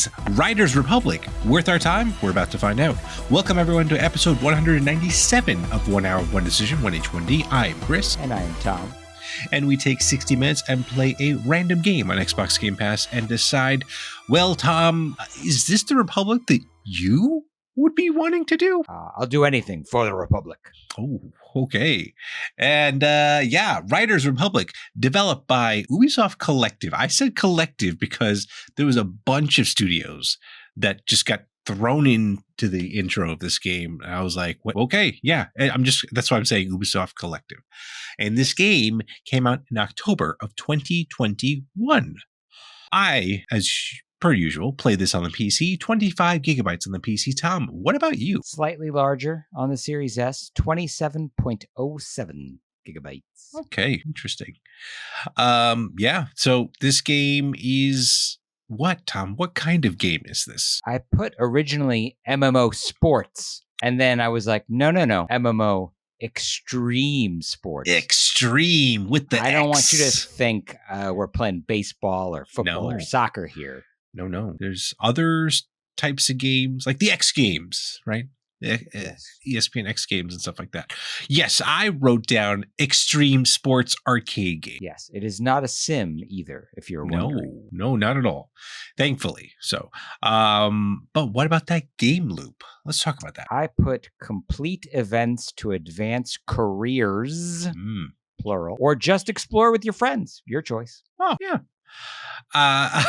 Is Riders Republic worth our time? We're about to find out. Welcome everyone to episode 197 of 1 Hour, 1 Decision, 1H1D. I'm Chris. And I'm Tom. And we take 60 minutes and play a random game on Xbox Game Pass and decide, well, Tom, is this the Republic that you would be wanting to do? I'll do anything for the Republic. Oh, okay. And Riders Republic, developed by Ubisoft Collective. I said collective because there was a bunch of studios that just got thrown into the intro of this game. And I was like, okay, yeah. That's why I'm saying Ubisoft Collective. And this game came out in October of 2021. I, as per usual, play this on the PC, 25 gigabytes on the PC. Tom, what about you? Slightly larger on the Series S, 27.07 gigabytes. Okay, interesting. So this game is what, Tom? What kind of game is this? I put originally MMO Sports, and then I was like, no, MMO Extreme Sports. Extreme with the I don't want you to X. think we're playing baseball or football or soccer here. No. There's other types of games, like the X Games, right? ESPN X Games and stuff like that. Yes, I wrote down Extreme Sports Arcade Game. Yes, it is not a sim either, if you're wondering. No, not at all. Thankfully. So, but what about that game loop? Let's talk about that. I put complete events to advance careers, plural, or just explore with your friends. Your choice. Oh, yeah. I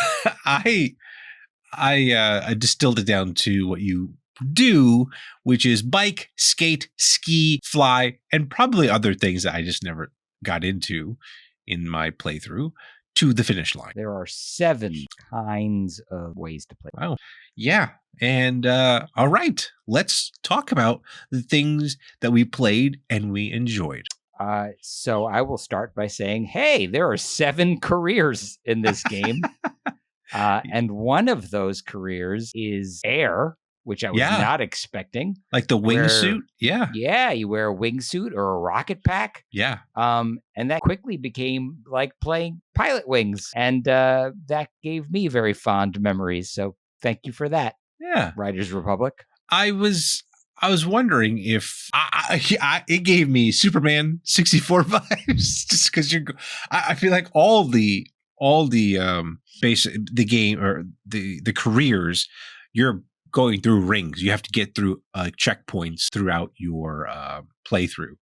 distilled it down to what you do, which is bike, skate, ski, fly, and probably other things that I just never got into in my playthrough to the finish line. There are 7 kinds of ways to play. Wow. Yeah. And all right, let's talk about the things that we played and we enjoyed. So I will start by saying, hey, there are 7 careers in this game. And one of those careers is air, which I was not expecting. Like the wingsuit? Yeah. Yeah, you wear a wingsuit or a rocket pack. Yeah. And that quickly became like playing Pilot Wings. And that gave me very fond memories. So thank you for that. Yeah. Riders Republic. I was wondering if it gave me Superman 64 vibes, just because I feel like all the game or the careers, you're going through rings. You have to get through checkpoints throughout your playthrough.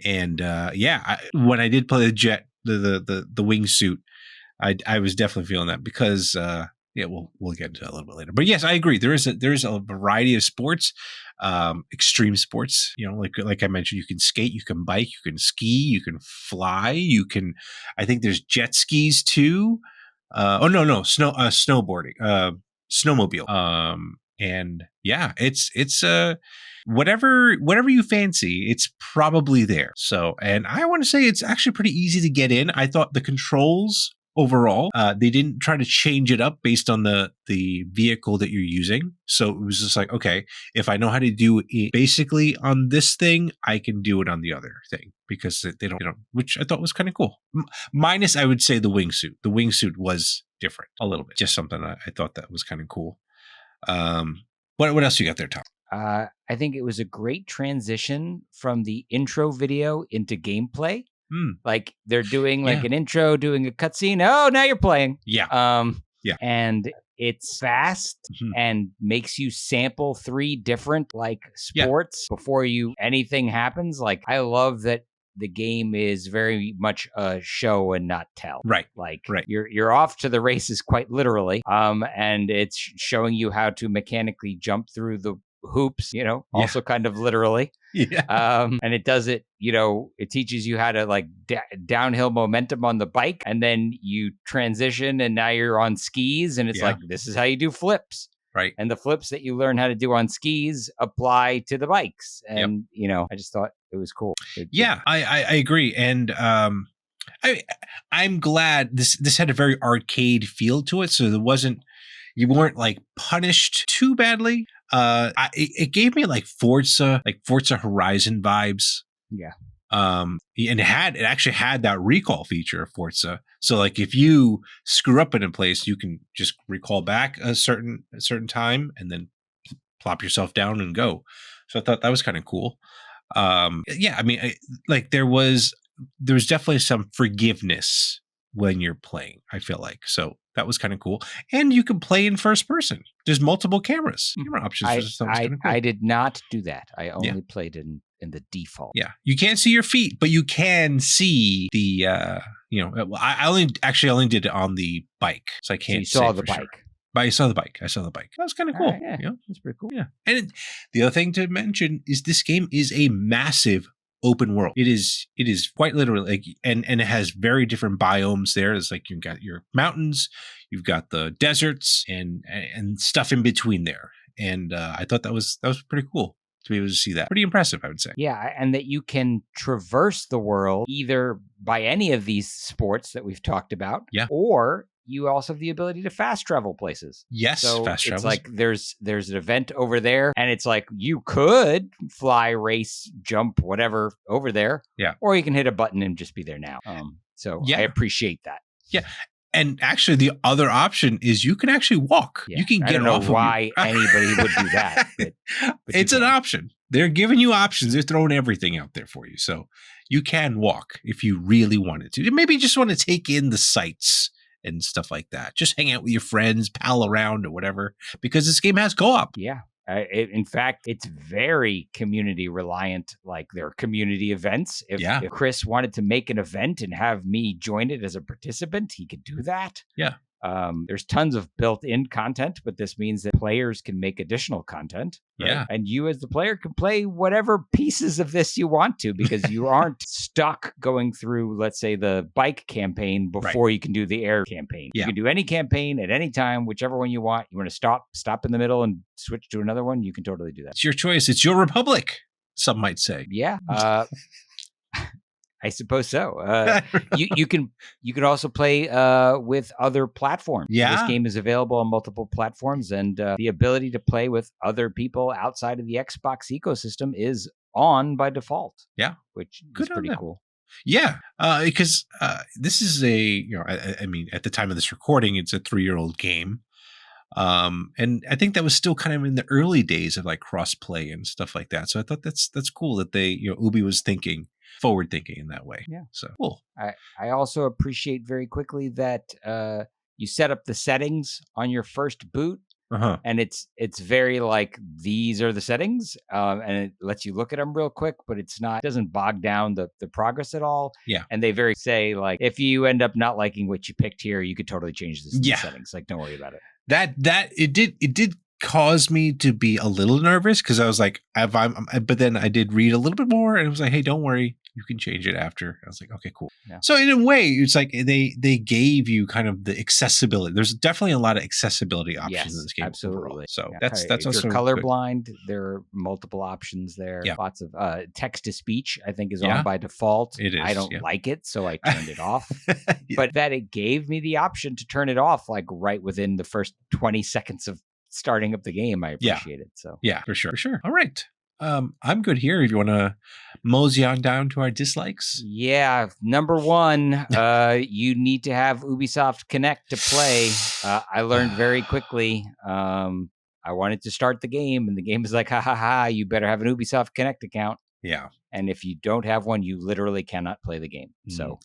And when I did play the jet, the wingsuit, I was definitely feeling that because we'll get into that a little bit later. But yes, I agree. There is a variety of sports, extreme sports. You know, like I mentioned, you can skate, you can bike, you can ski, you can fly, I think there's jet skis too. Snowboarding, snowmobile. And yeah, it's whatever you fancy, it's probably there. So, and I want to say it's actually pretty easy to get in. I thought the controls overall, they didn't try to change it up based on the vehicle that you're using. So it was just like, okay, if I know how to do it basically on this thing, I can do it on the other thing because they don't, which I thought was kind of cool. Minus, I would say the wingsuit. The wingsuit was different a little bit. Just something I thought that was kind of cool. What else you got there, Tom? I think it was a great transition from the intro video into gameplay. Like they're doing an intro, doing a cutscene. Oh, now you're playing. Yeah. And it's fast and makes you sample 3 different sports before anything happens. Like I love that the game is very much a show and not tell. Right. You're off to the races quite literally. And it's showing you how to mechanically jump through the hoops, also kind of literally. Yeah. And it does it, it teaches you how to downhill momentum on the bike, and then you transition and now you're on skis, and it's this is how you do flips. Right. And the flips that you learn how to do on skis apply to the bikes. And, I just thought it was cool. I agree. And I'm glad this had a very arcade feel to it. So you weren't punished too badly. It gave me Forza Horizon vibes. Yeah. And it actually had that recall feature of Forza. So like if you screw up in a place, you can just recall back a certain time and then plop yourself down and go. So I thought that was kind of cool. Yeah, I mean, there was definitely some forgiveness when you're playing, I feel like. So that was kind of cool. And you can play in first person. There's multiple camera options. I did not do that. I only played in the default. Yeah. You can't see your feet, but you can see the, I only did it on the bike. So I can't see the bike. Sure. But I saw the bike. That was kind of cool. Yeah, that's pretty cool. Yeah. And the other thing to mention is this game is a massive open world. It is quite literally and it has very different biomes there. It's like you've got your mountains, you've got the deserts and stuff in between there. And I thought that was pretty cool to be able to see that. Pretty impressive, I would say. Yeah, and that you can traverse the world either by any of these sports that we've talked about, or you also have the ability to fast travel places. Yes, so fast travel. It's like there's an event over there, and it's like you could fly, race, jump, whatever over there. Yeah. Or you can hit a button and just be there now. I appreciate that. Yeah. And actually, the other option is you can actually walk. Yeah. You can get I don't know off why anybody would do that. But it's an option. They're giving you options. They're throwing everything out there for you. So you can walk if you really wanted to. Maybe you just want to take in the sights and stuff like that. Just hang out with your friends, pal around or whatever, because this game has co-op. Yeah. In fact, it's very community reliant, like their community events. If Chris wanted to make an event and have me join it as a participant, he could do that. Yeah. There's tons of built-in content, but this means that players can make additional content. Right? Yeah. And you as the player can play whatever pieces of this you want to, because you aren't stuck going through, let's say, the bike campaign before you can do the air campaign. Yeah. You can do any campaign at any time, whichever one you want. You want to stop in the middle and switch to another one, you can totally do that. It's your choice. It's your republic, some might say. Yeah. I suppose so. You can also play with other platforms. Yeah. This game is available on multiple platforms, and the ability to play with other people outside of the Xbox ecosystem is on by default. Yeah. Which is pretty cool. Yeah. Because this is I mean, at the time of this recording, it's a 3-year-old game. And I think that was still kind of in the early days of like cross-play and stuff like that. So I thought that's cool that they, Ubi was forward thinking in that way. Yeah. So cool. I also appreciate very quickly that you set up the settings on your first boot. And it's very like, these are the settings, and it lets you look at them real quick, but it doesn't bog down the progress at all. Yeah. And they say like, if you end up not liking what you picked here, you could totally change the settings. Like, don't worry about it. That it did cause me to be a little nervous, because I was like, but then I did read a little bit more, and it was like, hey, don't worry, you can change it after. I was like, okay, cool. Yeah. So in a way, it's like they gave you kind of the accessibility. There's definitely a lot of accessibility options in this game. Absolutely. Overall. So yeah. that's if also you're colorblind. There are multiple options there. Yeah. Lots of text to speech, I think, is on by default. It is. I don't like it, so I turned it off. But that it gave me the option to turn it off like right within the first 20 seconds of starting up the game. I appreciate it. So yeah, for sure. All right. I'm good here. If you want to mosey on down to our dislikes. Yeah. Number one, you need to have Ubisoft Connect to play. I learned very quickly. I wanted to start the game, and the game is like, ha, you better have an Ubisoft Connect account. Yeah. And if you don't have one, you literally cannot play the game. So,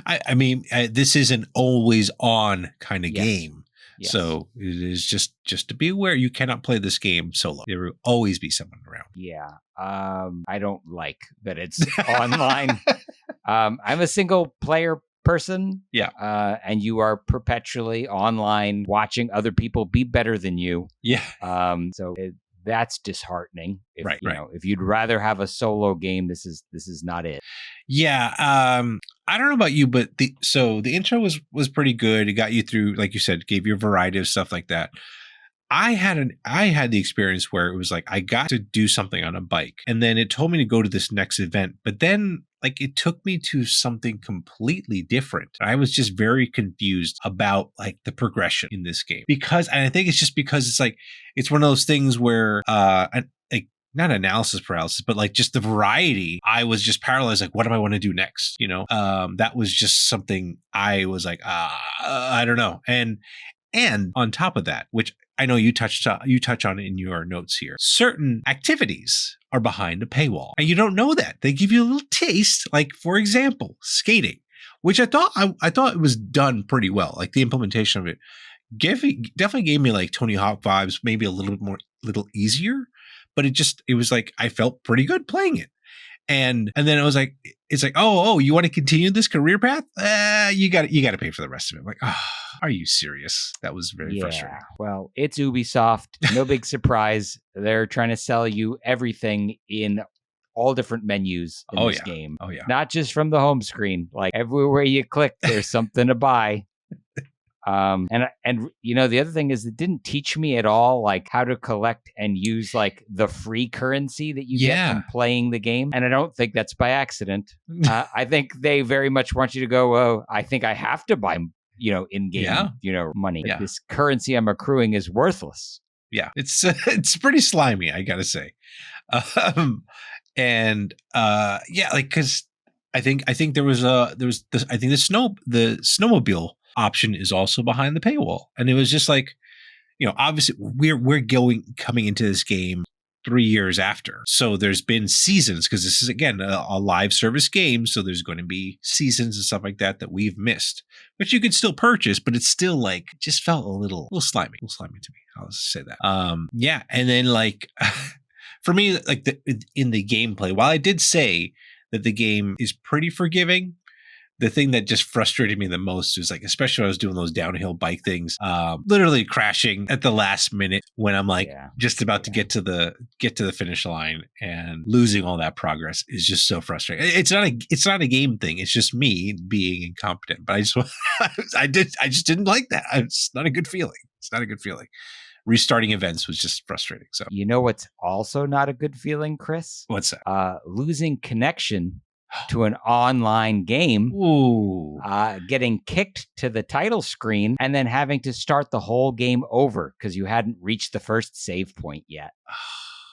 I mean, this is an always on kind of game. Yes. So it is just to be aware, you cannot play this game solo. There will always be someone around. Yeah. I don't like that it's online. I'm a single player person. Yeah. And you are perpetually online watching other people be better than you. Yeah. That's disheartening. If you'd rather have a solo game, this is not it. Yeah. I don't know about you, but the intro was pretty good. It got you through, like you said, gave you a variety of stuff like that. I had the experience where it was like, I got to do something on a bike, and then it told me to go to this next event, but then like it took me to something completely different. I was just very confused about like the progression in this game, and I think it's just because it's like, it's one of those things where, like, not analysis paralysis, but like just the variety. I was just paralyzed. Like, what do I want to do next? That was just something I was like, I don't know. And on top of that, which I know you touch on in your notes here, certain activities are behind a paywall, and you don't know that. They give you a little taste, like for example, skating, which I thought it was done pretty well. Like the implementation of it definitely gave me like Tony Hawk vibes, maybe a little easier, but it was like I felt pretty good playing it. And then it was like, it's like, oh, you want to continue this career path? You got to pay for the rest of it. I'm like, are you serious? That was very frustrating. Well, it's Ubisoft. No big surprise. They're trying to sell you everything in all different menus in this game. Oh yeah. Not just from the home screen. Like everywhere you click, there's something to buy. And the other thing is it didn't teach me at all like how to collect and use like the free currency that you get from playing the game. And I don't think that's by accident. I think they very much want you to go, oh, I think I have to buy, in-game, money. Yeah. This currency I'm accruing is worthless. Yeah, it's pretty slimy, I gotta say. Because I think there was this, I think the snowmobile option is also behind the paywall, and it was just like, obviously we're coming into this game 3 years after, so there's been seasons, because this is again a live service game, so there's going to be seasons and stuff like that we've missed, which you could still purchase, but it's still like just felt a little slimy to me. I'll just say that. And then like for me, like in the gameplay, while I did say that the game is pretty forgiving, the thing that just frustrated me the most was like, especially when I was doing those downhill bike things, literally crashing at the last minute when I'm like just about to get to the finish line, and losing all that progress is just so frustrating. It's not a game thing. It's just me being incompetent. But I just didn't like that. It's not a good feeling. It's not a good feeling. Restarting events was just frustrating. So you know what's also not a good feeling, Chris? What's that? Losing connection to an online game, getting kicked to the title screen, and then having to start the whole game over because you hadn't reached the first save point yet.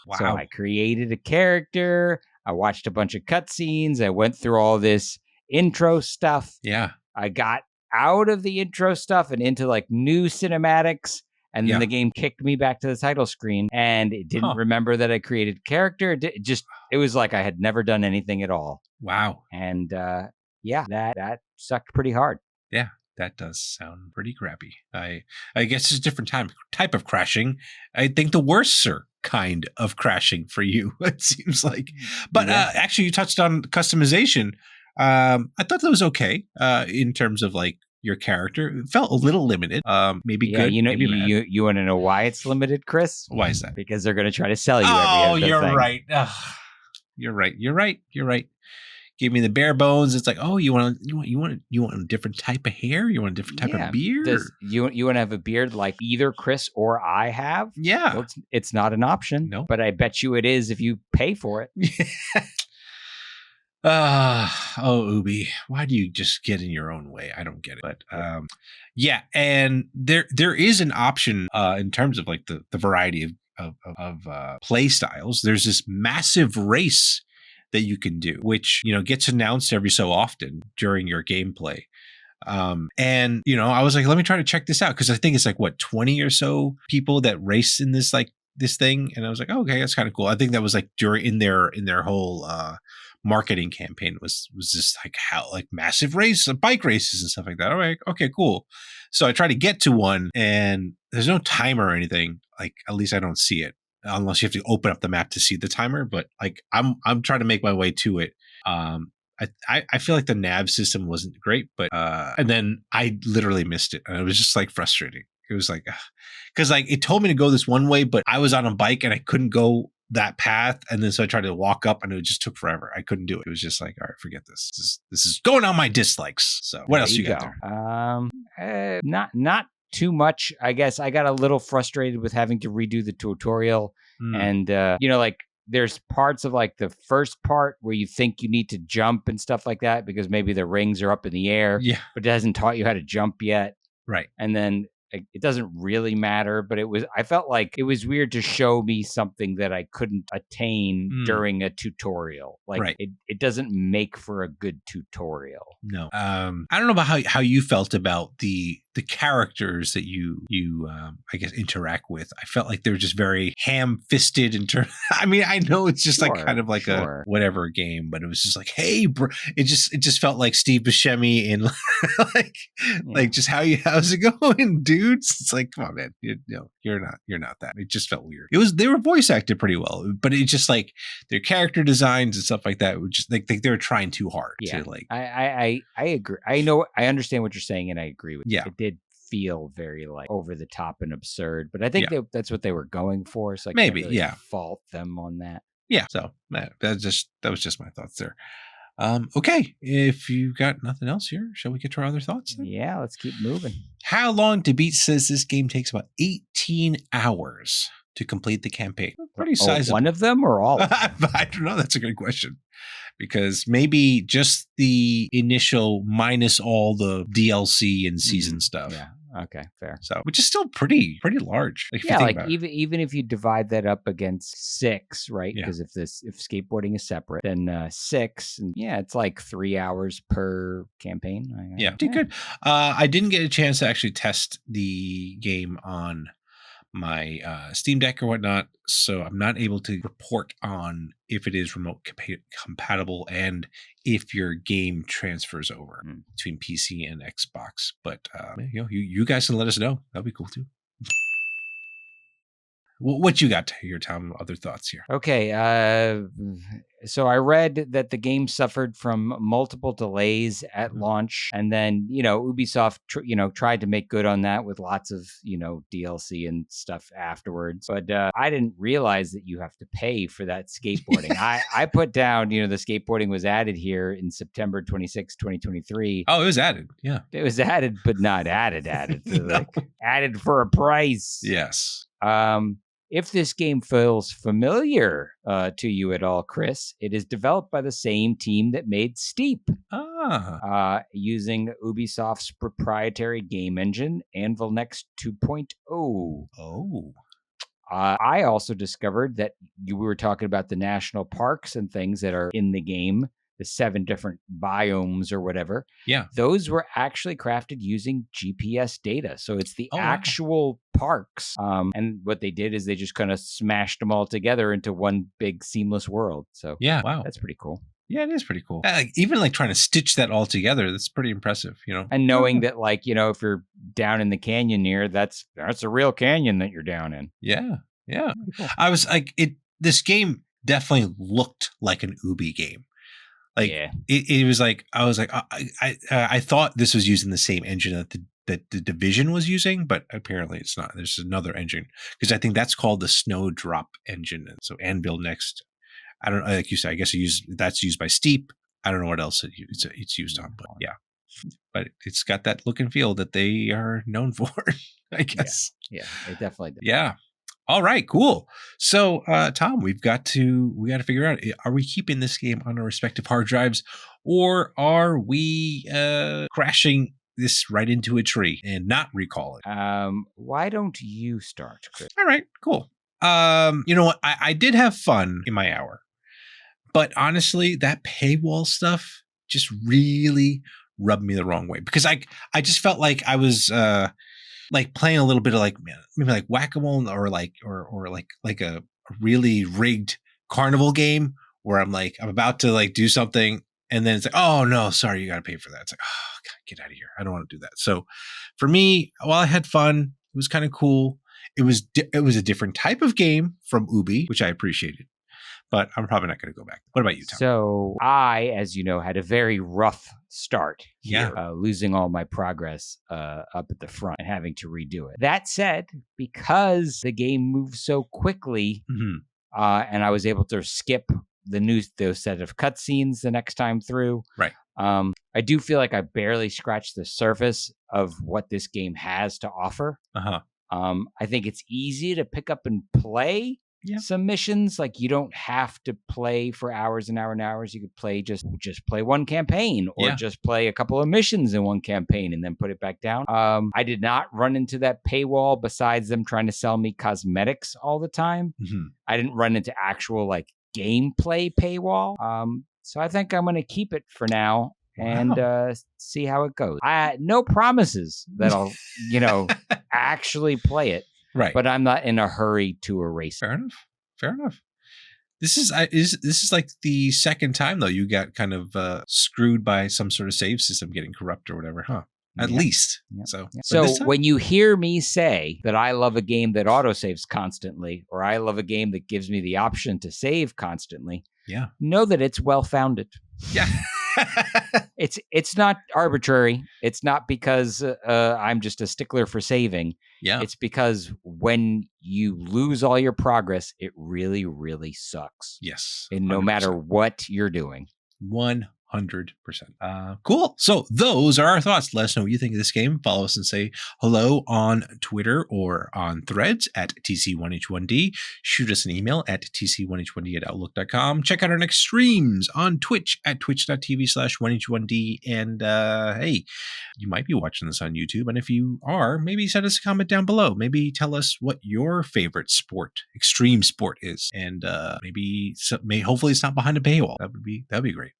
Wow. So I created a character. I watched a bunch of cutscenes. I went through all this intro stuff. Yeah. I got out of the intro stuff and into like new cinematics. And then the game kicked me back to the title screen, and it didn't remember that I created a character. It was like I had never done anything at all. Wow. And that sucked pretty hard. Yeah, that does sound pretty crappy. I guess it's a different type of crashing. I think the worser kind of crashing for you, it seems like. But actually, you touched on customization. I thought that was okay in terms of like your character. It felt a little limited. Maybe good. Maybe bad. You want to know why it's limited, Chris? Why is that? Because they're going to try to sell you. You're right. You're right. Give me the bare bones. It's like, you want a different type of hair? You want a different type of beard? You want to have a beard like either Chris or I have? Yeah. Well, it's not an option. No. But I bet you it is if you pay for it. Ubi, why do you just get in your own way? I don't get it. But and there is an option in terms of like the variety of play styles. There's this massive race that you can do, which gets announced every so often during your gameplay. And I was like, let me try to check this out, because I think it's like 20 or so people that race in this thing, and I was like, okay, that's kind of cool. I think that was like in their whole marketing campaign was just like how like massive bike races and stuff like that. All right, okay, cool. So I tried to get to one, and there's no timer or anything. Like, at least I don't see it, unless you have to open up the map to see the timer. But like I'm trying to make my way to it. I feel like the nav system wasn't great, but and then I literally missed it, and it was just like frustrating. It was like, because like it told me to go this one way, but I was on a bike and I couldn't go that path, and then so I tried to walk up, and it just took forever. I couldn't do it. It was just like, all right, forget this. This is going on my dislikes. So what else you got there? Not too much. I guess I got a little frustrated with having to redo the tutorial, and like there's parts of like the first part where you think you need to jump and stuff like that because maybe the rings are up in the air, but it hasn't taught you how to jump yet. Right. And then it doesn't really matter, but I felt like it was weird to show me something that I couldn't attain during a tutorial. Like it doesn't make for a good tutorial. No. I don't know about how you felt about the characters that you I guess interact with. I felt like they were just very ham-fisted in terms. I mean, I know it's just like kind of like a whatever game, but it was just like, hey, bro. It just felt like Steve Buscemi in like just how's it going, dudes? It's like, come on, man. You're not that. It just felt weird. They were voice acted pretty well, but it just like their character designs and stuff like that. Would just like they were trying too hard to like. I agree. I understand what you're saying, and I agree with you. It did feel very like over the top and absurd, but I think that's what they were going for. So I maybe can't really fault them on that. Yeah. So that was just my thoughts there. Okay, if you got nothing else here, shall we get to our other thoughts then? Yeah, let's keep moving. How Long to Beat says this game takes about 18 hours to complete the campaign. Pretty sizable. One of them or all of them? I don't know. That's a good question. Because maybe just the initial minus all the DLC and season stuff. Yeah. Okay, fair. So, which is still pretty large. Like even if you divide that up against 6, right? Because if skateboarding is separate, then 6, and it's like 3 hours per campaign. Pretty good. I didn't get a chance to actually test the game on my Steam Deck or whatnot, so I'm not able to report on if it is remote compatible and if your game transfers over between PC and Xbox. But you guys can let us know. That'd be cool too. What you got here, Tom? Other thoughts here? Okay, so I read that the game suffered from multiple delays at launch, and then Ubisoft tried to make good on that with lots of DLC and stuff afterwards. But I didn't realize that you have to pay for that skateboarding. I put down the skateboarding was added here in September 26, 2023. Oh, it was added. Yeah, it was added, but not added. So like added for a price. Yes. If this game feels familiar to you at all, Chris, it is developed by the same team that made Steep, using Ubisoft's proprietary game engine, Anvil Next 2.0. Oh. I also discovered that we were talking about the national parks and things that are in the game, the 7 different biomes or whatever. Yeah. Those were actually crafted using GPS data. So it's the actual parks. And what they did is they just kind of smashed them all together into one big seamless world. So wow. That's pretty cool. Yeah, it is pretty cool. Even like trying to stitch that all together, that's pretty impressive, And knowing that if you're down in the canyon near, that's a real canyon that you're down in. Yeah. Yeah. Cool. I was like, this game definitely looked like an Ubi game. Like it was like I was like I thought this was using the same engine that the Division was using, but apparently it's not. There's another engine because I think that's called the Snowdrop engine. And so Anvil Next, I don't know, like you said, I guess that's used by Steep. I don't know what else it's used on, but but it's got that look and feel that they are known for, I guess. Yeah, it definitely does. Yeah. All right, cool. So, Tom, we got to figure out, are we keeping this game on our respective hard drives or are we crashing this right into a tree and not recall it? Why don't you start, Chris? All right, cool. You know what? I did have fun in my hour, but honestly, that paywall stuff just really rubbed me the wrong way because I just felt like I was like playing a little bit of maybe like whack-a-mole or like a really rigged carnival game where I'm about to like do something and then it's like, oh no, sorry, you got to pay for that. It's like, oh God, get out of here. I don't want to do that. So for me, while I had fun, it was kind of cool. It was a different type of game from Ubi, which I appreciated. But I'm probably not going to go back. What about you, Tom? So I, as you know, had a very rough start here, losing all my progress up at the front and having to redo it. That said, because the game moves so quickly, and I was able to skip those set of cutscenes the next time through, right? I do feel like I barely scratched the surface of what this game has to offer. I think it's easy to pick up and play. some missions. Like you don't have to play for hours and hours and hours. You could play just play one campaign or just play a couple of missions in one campaign and then put it back down. I did not run into that paywall besides them trying to sell me cosmetics all the time. I didn't run into actual like gameplay paywall. So I think I'm going to keep it for now. And see how it goes. No promises that I'll, actually play it. Right. But I'm not in a hurry to erase it. Fair enough. This is like the second time though you got kind of screwed by some sort of save system getting corrupt or whatever, huh? At least. So when you hear me say that I love a game that autosaves constantly, or I love a game that gives me the option to save constantly, know that it's well founded. Yeah. It's not arbitrary. It's not because I'm just a stickler for saving. Yeah. It's because when you lose all your progress, it really, really sucks. Yes. And no 100%. Matter what you're doing. 100%. Cool. So those are our thoughts. Let us know what you think of this game. Follow us and say hello on Twitter or on Threads at TC1H1D. Shoot us an email at TC1H1D@outlook.com. Check out our next streams on Twitch at twitch.tv/1H1D. And hey, you might be watching this on YouTube. And if you are, maybe send us a comment down below. Maybe tell us what your favorite extreme sport is. And hopefully it's not behind a paywall. That'd be great.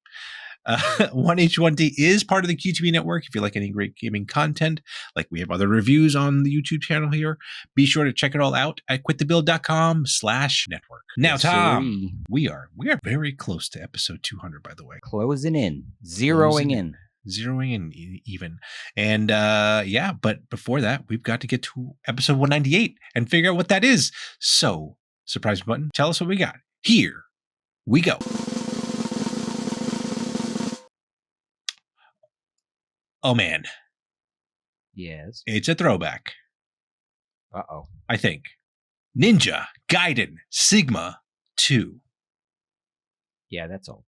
1H1D is part of the QTV network. If you like any great gaming content, like we have other reviews on the YouTube channel here, be sure to check it all out at quitthebuild.com/network. Now, yes, Tom, we are very close to episode 200, by the way. Closing in, zeroing in even. And but before that, we've got to get to episode 198 and figure out what that is. So, surprise button, tell us what we got. Here we go. Oh, man. Yes. It's a throwback. Uh-oh. I think. Ninja Gaiden Sigma 2. Yeah, that's old.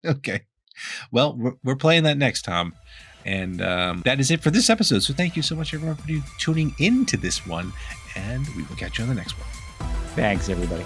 Okay. Well, we're playing that next, Tom. And that is it for this episode. So thank you so much, everyone, for tuning into this one. And we will catch you on the next one. Thanks, everybody.